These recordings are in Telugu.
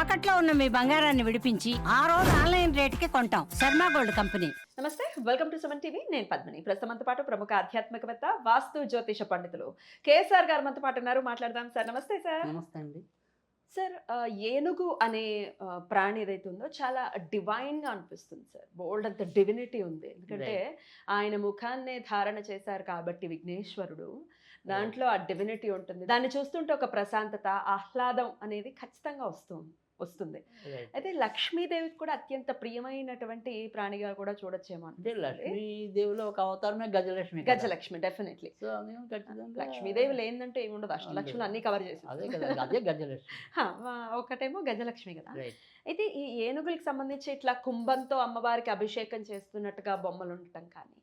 తాకట్లో ఉన్న మీ బంగారాన్ని విడిపించి ఆ రోజు ఆన్లైన్ రేటుకి కొంటాం. Sharma gold company. నమస్తే, వెల్కమ్ టు సుమన్ టీవీ. నేను పద్మిని. ప్రస్తుతంతో పాటు ప్రముఖ ఆధ్యాత్మికవేత్త, వాస్తు జ్యోతిష పండితులు కేఎస్ఆర్ గారు మనతో పాటు ఉన్నారు. మాట్లాడదాం సార్. నమస్తే సార్. నమస్తే అండి. సార్, ఏనుగు అనే ప్రాణి ఏదైతే ఉందో చాలా డివైన్గా అనిపిస్తుంది సార్. బోల్డ్ అంత డివినిటీ ఉంది. ఎందుకంటే ఆయన ముఖాన్నే ధారణ చేశారు కాబట్టి విఘ్నేశ్వరుడు, దాంట్లో ఆ డివినిటీ ఉంటుంది. దాన్ని చూస్తుంటే ఒక ప్రశాంతత, ఆహ్లాదం అనేది ఖచ్చితంగా వస్తుంది. అయితే లక్ష్మీదేవికి కూడా అత్యంత ప్రియమైనటువంటి ప్రాణిగా కూడా చూడొచ్చేమో. అంటే లక్ష్మీదేవిలో ఒక అవతారమే గజలక్ష్మి. గజలక్ష్మి డెఫినెట్లీ. సో అందుకని ఖచ్చితంగా లక్ష్మీదేవి లేదంటే ఏముండదు. అష్టలక్ష్ములు అన్ని కవర్ చేసి అదే కదా, అదే గజలక్ష్మి. ఒకటేమో గజలక్ష్మి కదా. అయితే ఈ ఏనుగులకు సంబంధించి ఇట్లా కుంభంతో అమ్మవారికి అభిషేకం చేస్తున్నట్టుగా బొమ్మలు ఉండటం కానీ,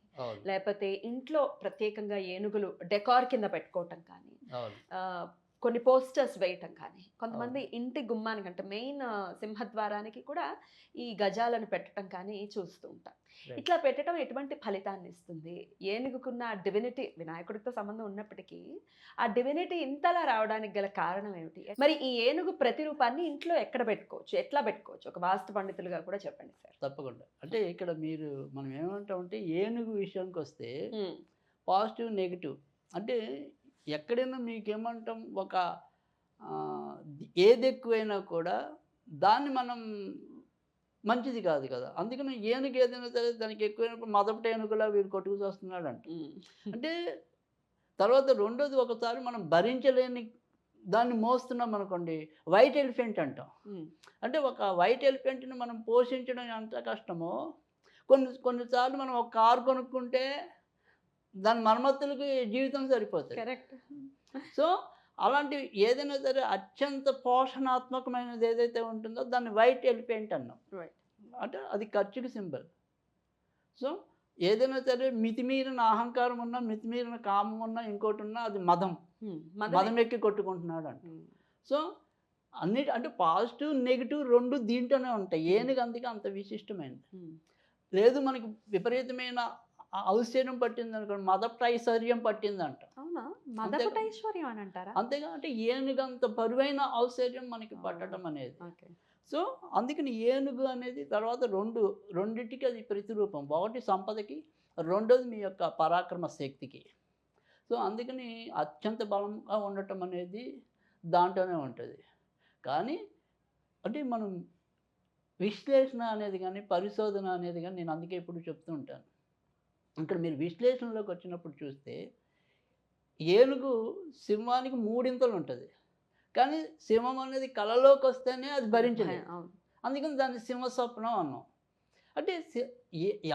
లేకపోతే ఇంట్లో ప్రత్యేకంగా ఏనుగులు డెకార్ కింద పెట్టుకోవటం కానీ, కొన్ని పోస్టర్స్ వేయటం కానీ, కొంతమంది ఇంటి గుమ్మానికి అంటే మెయిన్ సింహద్వారానికి కూడా ఈ గజాలను పెట్టడం కానీ చూస్తూ ఉంటాం. ఇట్లా పెట్టడం ఎటువంటి ఫలితాన్ని ఇస్తుంది? ఏనుగుకున్న డివినిటీ, వినాయకుడితో సంబంధం ఉన్నప్పటికీ ఆ డివినిటీ ఇంతలా రావడానికి గల కారణం ఏమిటి? మరి ఈ ఏనుగు ప్రతిరూపాన్ని ఇంట్లో ఎక్కడ పెట్టుకోవచ్చు, ఎట్లా పెట్టుకోవచ్చు? ఒక వాస్తు పండితులుగా కూడా చెప్పండి సార్. తప్పకుండా. అంటే ఇక్కడ మనం ఏమంటామంటే ఏనుగు విషయానికి వస్తే పాజిటివ్, నెగిటివ్ అంటే ఎక్కడైనా మీకేమంటాం, ఒక ఏది ఎక్కువైనా కూడా దాన్ని మనం మంచిది కాదు కదా. అందుకని ఏనుగు ఏదైనా సరే దానికి ఎక్కువైనప్పుడు మొదటి ఏనుగులా వీడు కొట్టుకు వస్తున్నాడు అంటే తర్వాత రెండోది, ఒకసారి మనం భరించలేని దాన్ని మోస్తున్నాం అనుకోండి, వైట్ ఎలిఫెంట్ అంటాం. అంటే ఒక వైట్ ఎలిఫెంట్ని మనం పోషించడం ఎంత కష్టమో, కొన్నిసార్లు మనం ఒక కారు కొనుక్కుంటే దాని మరమ్మతులకి జీవితం సరిపోతుంది. కరెక్ట్. సో అలాంటివి ఏదైనా సరే అత్యంత పోషణాత్మకమైనది ఏదైతే ఉంటుందో దాన్ని వైట్ ఎలిఫెంట్ అన్నాం. అంటే అది ఖర్చుకి సింబల్. సో ఏదైనా సరే మితిమీరిన అహంకారం ఉన్నా, మితిమీరిన కామం ఉన్నా, ఇంకోటి ఉన్నా అది మదం ఎక్కి కొట్టుకుంటున్నాడు అంట. సో అంటే పాజిటివ్, నెగిటివ్ రెండు దీంట్లోనే ఉంటాయి. ఏనుగు అందుకే అంత విశిష్టమైనది. లేదు మనకి విపరీతమైన ఔశ్వర్యం పట్టింది అనుకోండి, మదపైశ్వర్యం పట్టిందంట. అంతేగా, అంటే ఏనుగు అంత బరువైన ఔశ్వర్యం మనకి పట్టడం అనేది. సో అందుకని ఏనుగు అనేది తర్వాత రెండింటికి అది ప్రతిరూపం. ఒకటి సంపదకి, రెండోది మీ యొక్క పరాక్రమ శక్తికి. సో అందుకని అత్యంత బలంగా ఉండటం అనేది దాంట్లోనే ఉంటుంది. కానీ అంటే మనం విశ్లేషణ అనేది కానీ, పరిశోధన అనేది కానీ నేను అందుకే ఇప్పుడు చెప్తూ ఉంటాను. ఇక్కడ మీరు విశ్లేషణలోకి వచ్చినప్పుడు చూస్తే ఏనుగు సింహానికి మూడింతలు ఉంటుంది. కానీ సింహం అనేది కళలోకి వస్తేనే అది భరించలేదు. అందుకని దాన్ని సింహస్వప్నం అన్నాం. అంటే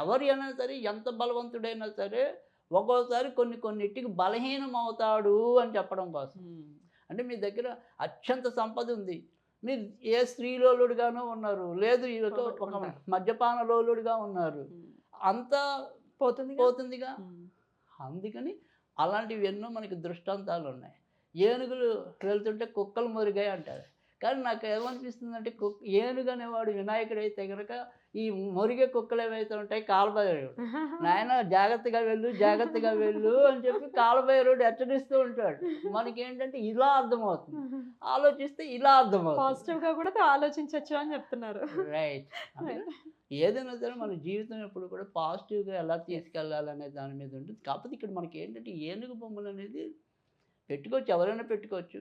ఎవరు అయినా సరే, ఎంత బలవంతుడైనా సరే ఒక్కోసారి కొన్నిటికి బలహీనం అవుతాడు అని చెప్పడం కోసం. అంటే మీ దగ్గర అత్యంత సంపద ఉంది, మీరు ఏ స్త్రీలోలుడుగానో ఉన్నారు, లేదు ఒక మద్యపాన లోలుడుగా ఉన్నారు, అంతా పోతుందిగా. అందుకని అలాంటివి ఎన్నో మనకి దృష్టాంతాలు ఉన్నాయి. ఏనుగులు వెళ్తుంటే కుక్కలు మురిగాయి అంటారు. కానీ నాకు ఏమనిపిస్తుందంటే ఏనుగు అనేవాడు వినాయకుడు అయితే కనుక ఈ మురిగే కుక్కలు ఏవైతే ఉంటాయి, కాలభైరవుడు, నాయన జాగ్రత్తగా వెళ్ళు అని చెప్పి కాలభైరవుడు హెచ్చరిస్తూ ఉంటాడు. మనకేంటంటే ఇలా అర్థమవుతుంది, ఆలోచిస్తే ఇలా అర్థమవుతుంది. పాజిటివ్గా కూడా ఆలోచించవచ్చు అని చెప్తున్నారు. రైట్. ఏదైనా సరే మన జీవితం ఎప్పుడు కూడా పాజిటివ్గా ఎలా తీసుకెళ్ళాలనే దాని మీద ఉంటుంది. కాకపోతే ఇక్కడ మనకి ఏంటంటే ఏనుగు బొమ్మలు అనేది పెట్టుకోవచ్చు, ఎవరైనా పెట్టుకోవచ్చు.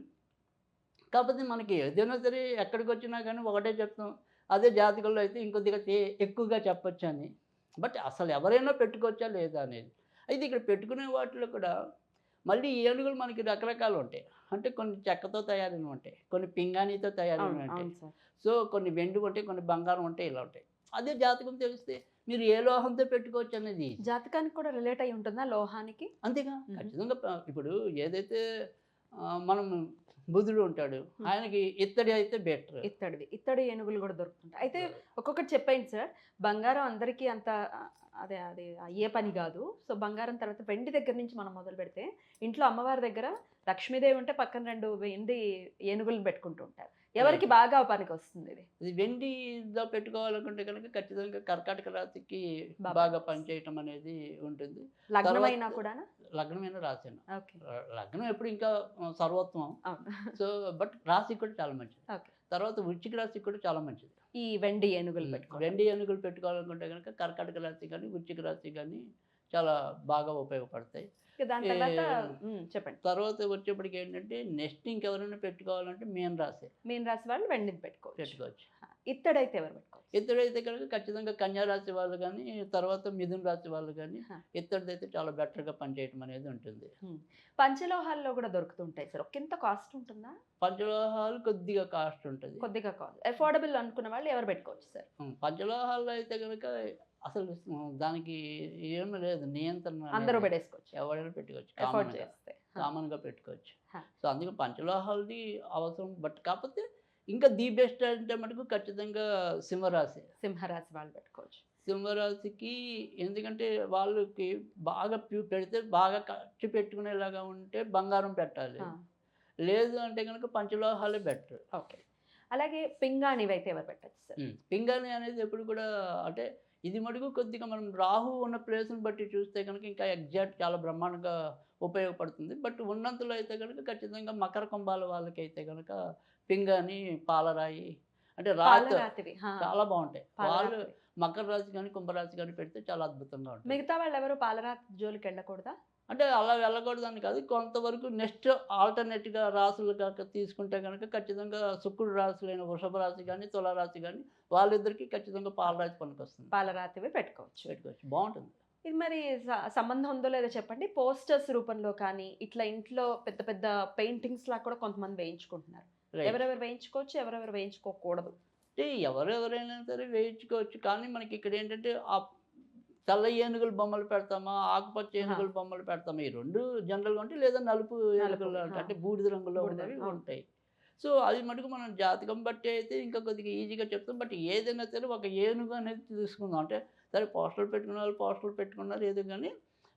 కాకపోతే మనకి ఏదైనా సరే ఎక్కడికి వచ్చినా కానీ ఒకటే చెప్తాం, అదే జాతకంలో అయితే ఇంకొద్దిగా ఎక్కువగా చెప్పొచ్చు అని. బట్ అసలు ఎవరైనా పెట్టుకోవచ్చా లేదా అనేది. అయితే ఇక్కడ పెట్టుకునే వాటిలో కూడా మళ్ళీ ఏనుగులు మనకి రకరకాలు ఉంటాయి. అంటే కొన్ని చెక్కతో తయారైన ఉంటాయి, కొన్ని పింగాణితో తయారైన ఉంటాయి, సో కొన్ని వెండి ఉంటాయి, కొన్ని బంగారం ఉంటాయి, ఇలా ఉంటాయి. అదే జాతకం తెలిస్తే మీరు ఏ లోహంతో పెట్టుకోవచ్చు అనేది జాతకానికి కూడా రిలేట్ అయి ఉంటుందా లోహానికి? అంతేగా, ఖచ్చితంగా. ఇప్పుడు ఏదైతే మనం బుధుడు ఉంటాడు, ఆయనకి ఇత్తడి అయితే బెటర్. ఇత్తడి ఏనుగులు కూడా దొరుకుతుంటాయి. అయితే ఒక్కొక్కటి చెప్పండి సార్. బంగారం అందరికీ అంత అదే అయ్యే పని కాదు. సో బంగారం తర్వాత వెండి దగ్గర నుంచి మనం మొదలు పెడితే, ఇంట్లో అమ్మవారి దగ్గర లక్ష్మీదేవి ఉంటే పక్కన 2 వెండి ఏనుగులను పెట్టుకుంటూ ఉంటారు. ఎవరికి బాగా పనికి వస్తుంది ఇది వెండిలో పెట్టుకోవాలనుకుంటే కనుక ఖచ్చితంగా కర్కాటక రాశికి బాగా పనిచేయటం అనేది ఉంటుంది. లగ్నమైనా కూడా లగ్నమైన రాశి లగ్నం ఎప్పుడు ఇంకా సర్వోత్తమం. సో బట్ రాశి కూడా చాలా మంచిది. తర్వాత వృశ్చిక రాశికి కూడా చాలా మంచిది. ఈ వెండి ఏనుగులు పెట్టుకోవాలి. వెండి ఏనుగులు పెట్టుకోవాలనుకుంటే కనుక కర్కాటక రాశి కానీ వృశ్చిక రాశి కానీ చాలా బాగా ఉపయోగపడతాయి. ఇక దాని తర్వాత చెప్పండి. తర్వాత వచ్చేప్పటికి ఏంటంటే నెక్స్ట్ ఇంకెవరైనా పెట్టుకోవాలంటే మీన రాశి మీన రాశి వాళ్ళు వెండిని పెట్టుకోవచ్చు. ఇత్తడైతే ఎవరు పెట్టుకోవచ్చు? ఇత్తడైతే కనుక ఖచ్చితంగా కన్యా రాశి వాళ్ళు కానీ తర్వాత మిథున రాశి వాళ్ళు కానీ ఇత్తడిదైతే చాలా బెటర్గా పనిచేయటం అనేది ఉంటుంది. పంచలోహాల్లో కూడా దొరుకుతుంటాయి సార్. ఒకంత కాస్ట్ ఉంటుందా? పంచలోహాలు కొద్దిగా కాస్ట్ ఉంటుంది. కొద్దిగా కాస్ట్. అఫోర్డబుల్ అనుకున్న వాళ్ళు ఎవరు పెట్టుకోవచ్చు సార్? పంచలోహాల్లో అయితే కనుక అసలు దానికి ఏమీ లేదు, నియంత్రణ. అందరూ పెట్టేసుకోవచ్చు, ఎవరైనా పెట్టుకోవచ్చు, కామన్గా పెట్టుకోవచ్చు. సో అందుకే పంచలోహాలది అవసరం. బట్ కాకపోతే ఇంకా ది బెస్ట్ అంటే మటుకు ఖచ్చితంగా సింహరాశి వాళ్ళు పెట్టుకోవచ్చు. సింహరాశికి ఎందుకంటే వాళ్ళకి బాగా పెడితే బాగా ఖర్చు పెట్టుకునేలాగా ఉంటే బంగారం పెట్టాలి, లేదు అంటే కనుక పంచలోహాలే బెటర్. ఓకే. అలాగే పింగాణి అయితే ఎవరు పెట్టచ్చు సార్? పింగాణి అనేది ఎప్పుడు కూడా అంటే ఇది మటుకు కొద్దిగా మనం రాహు ఉన్న ప్లేస్ని బట్టి చూస్తే కనుక ఇంకా ఎగ్జాక్ట్ చాలా బ్రహ్మాండంగా ఉపయోగపడుతుంది. బట్ ఉన్నంతలో అయితే కనుక ఖచ్చితంగా మకర కుంభాల వాళ్ళకి అయితే కనుక పింగాణి, పాలరాయి అంటే రాతి చాలా బాగుంటాయి. వాళ్ళు మకర రాశి కానీ కుంభరాశి కానీ పెడితే చాలా అద్భుతంగా ఉంటుంది. మిగతా వాళ్ళు ఎవరు పాలరాతి జోలికి వెళ్ళకూడదా? అంటే అలా వెళ్ళకూడదని కాదు, కొంతవరకు నెక్స్ట్ ఆల్టర్నేట్గా రాసులు కాక తీసుకుంటే కనుక ఖచ్చితంగా శుక్రుడు రాశులైన వృషభ రాశి కానీ తులారాశి కానీ వాళ్ళిద్దరికి ఖచ్చితంగా పాలరాతి పనికి వస్తుంది. పాలరాతివి పెట్టుకోవచ్చు, బాగుంటుంది. ఇది మరి సంబంధం ఉందో లేదో చెప్పండి. పోస్టర్స్ రూపంలో కానీ ఇట్లా ఇంట్లో పెద్ద పెద్ద పెయింటింగ్స్ లా కూడా కొంతమంది వేయించుకుంటున్నారు. ఎవరెవరు వేయించుకోవచ్చు, ఎవరెవరు వేయించుకోకూడదు? అంటే ఎవరెవరైనా సరే వేయించుకోవచ్చు, కానీ మనకి ఇక్కడ ఏంటంటే ఆ తెల్ల ఏనుగుల బొమ్మలు పెడతామా, ఆకుపచ్చ ఏనుగుల బొమ్మలు పెడతామా, ఈ రెండు జనరల్గా ఉంటాయి. లేదా నలుపు ఏనుగులు అంటే బూడిద రంగులో ఉన్నవి ఉంటాయి. సో అది మటుకు మనం జాతకం బట్టి అయితే ఇంకా కొద్దిగా ఈజీగా చెప్తాం. బట్ ఏదైనా సరే ఒక ఏనుగు అనేది తీసుకుందాం. అంటే సరే పోస్టర్లు పెట్టుకున్న వాళ్ళు పోస్టర్లు పెట్టుకున్నారు ఏదో కానీ,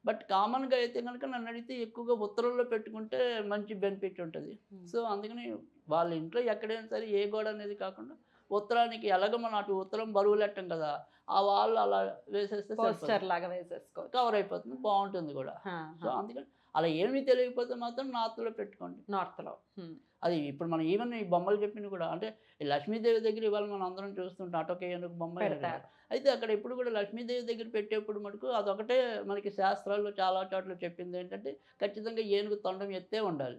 బట్ కామన్గా అయితే కనుక నన్ను అడిగితే ఎక్కువగా ఉత్తరంలో పెట్టుకుంటే మంచి బెనిఫిట్ ఉంటుంది. సో అందుకని వాళ్ళ ఇంట్లో ఎక్కడైనా సరే ఏ గోడ అనేది కాకుండా ఉత్తరానికి ఎలాగ మనం అటు ఉత్తరం బరువులు ఎట్టం కదా, ఆ వాళ్ళు అలా వేసేస్తే పోస్టర్ లాగా వేసేసుకోవచ్చు, కవర్ అయిపోతుంది, బాగుంటుంది కూడా. సో అందుకని అలా ఏమీ తెలియకపోతే మాత్రం నార్త్లో పెట్టుకోండి. నార్త్లో అది ఇప్పుడు మనం ఈవెన్ ఈ బొమ్మలు చెప్పిన కూడా అంటే లక్ష్మీదేవి దగ్గర ఇవాళ మనం అందరం చూస్తుంటాం అటొక ఏనుగు బొమ్మ. అయితే అక్కడ ఎప్పుడు కూడా లక్ష్మీదేవి దగ్గర పెట్టేప్పుడు మటుకు అదొకటే మనకి శాస్త్రాల్లో చాలా చోట్ల చెప్పింది ఏంటంటే ఖచ్చితంగా ఏనుగు తొండం ఎత్తే ఉండాలి,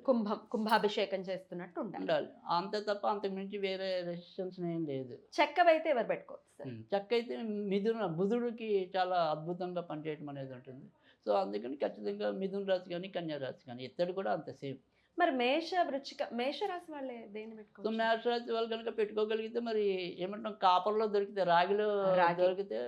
కుంభాభిషేకం చేస్తున్నట్టు ఉండాలి. అంతే తప్ప అంతకు మించి వేరే రెస్ట్రిక్షన్స్ ఏం లేదు. చెక్కవైతే ఎవరు పెట్టుకోవచ్చు? చెక్క అయితే బుధుడికి చాలా అద్భుతంగా పనిచేయడం అనేది ఉంటుంది. సో అందుకని ఖచ్చితంగా మిథున రాశి కానీ కన్యా రాశి కానీ ఇత్తడి కూడా అంత సేమ్. మరి మేష రాశి వాళ్ళే దేన్ని పెట్టుకోవచ్చు? సో మేష రాశి వాళ్ళు కనుక పెట్టుకోగలిగితే మరి ఏమంటాం కాపర్లో దొరికితే రాగిలో దొరికితే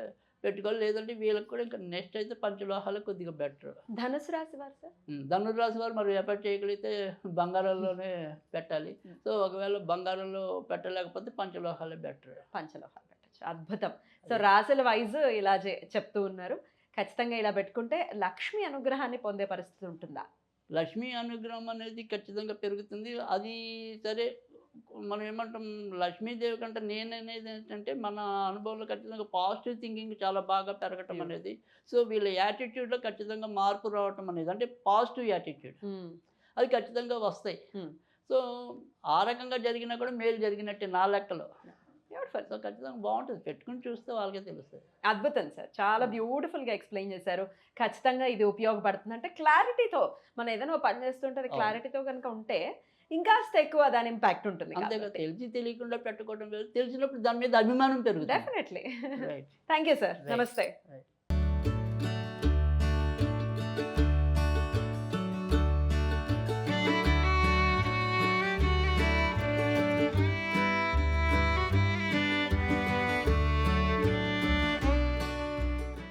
పెట్టుకోవాలి, లేదంటే వీళ్ళకి కూడా ఇంకా నెక్స్ట్ అయితే పంచలోహాలు కొద్దిగా బెటర్. ధనుసు రాశి వారు సార్? ధనుసు రాశి వారు మరి ఎఫర్ట్ చేయగలిగితే బంగారంలోనే పెట్టాలి. సో ఒకవేళ బంగారంలో పెట్టలేకపోతే పంచలోహాలే బెటర్. పంచలోహాలు పెట్టచ్చు, అద్భుతం. సో రాశుల వైజ్ ఇలా చెప్తూ ఉన్నారు. ఖచ్చితంగా ఇలా పెట్టుకుంటే లక్ష్మి అనుగ్రహాన్ని పొందే పరిస్థితి ఉంటుందా? లక్ష్మీ అనుగ్రహం అనేది ఖచ్చితంగా పెరుగుతుంది. అది సరే మనం ఏమంటాం లక్ష్మీదేవి కంటే నేననేది ఏంటంటే మన అనుభవంలో ఖచ్చితంగా పాజిటివ్ థింకింగ్ చాలా బాగా పెరగటం అనేది. సో వీళ్ళ యాటిట్యూడ్లో ఖచ్చితంగా మార్పు రావటం అనేది అంటే పాజిటివ్ యాటిట్యూడ్ అది ఖచ్చితంగా వస్తాయి. సో ఆ రకంగా జరిగినా కూడా మేలు జరిగినట్టే నా లెక్కలో. సో ఖచ్చితంగా బాగుంటుంది, పెట్టుకుని చూస్తే వాళ్ళకే తెలుస్తుంది. అద్భుతం సార్, చాలా బ్యూటిఫుల్గా ఎక్స్ప్లెయిన్ చేశారు. ఖచ్చితంగా ఇది ఉపయోగపడుతుంది అంటే క్లారిటీతో మనం ఏదైనా పని చేస్తుంటే అది క్లారిటీతో కనుక ఉంటే ఇంకాస్త ఎక్కువ దాని ఇంపాక్ట్ ఉంటుంది. అంతేగా తెలిసి తెలియకుండా పెట్టుకోవడం లేదు, తెలిసినప్పుడు దాని మీద అభిమానం పెరుగుతుంది. డెఫినెట్లీ. థ్యాంక్ యూ సార్, నమస్తే.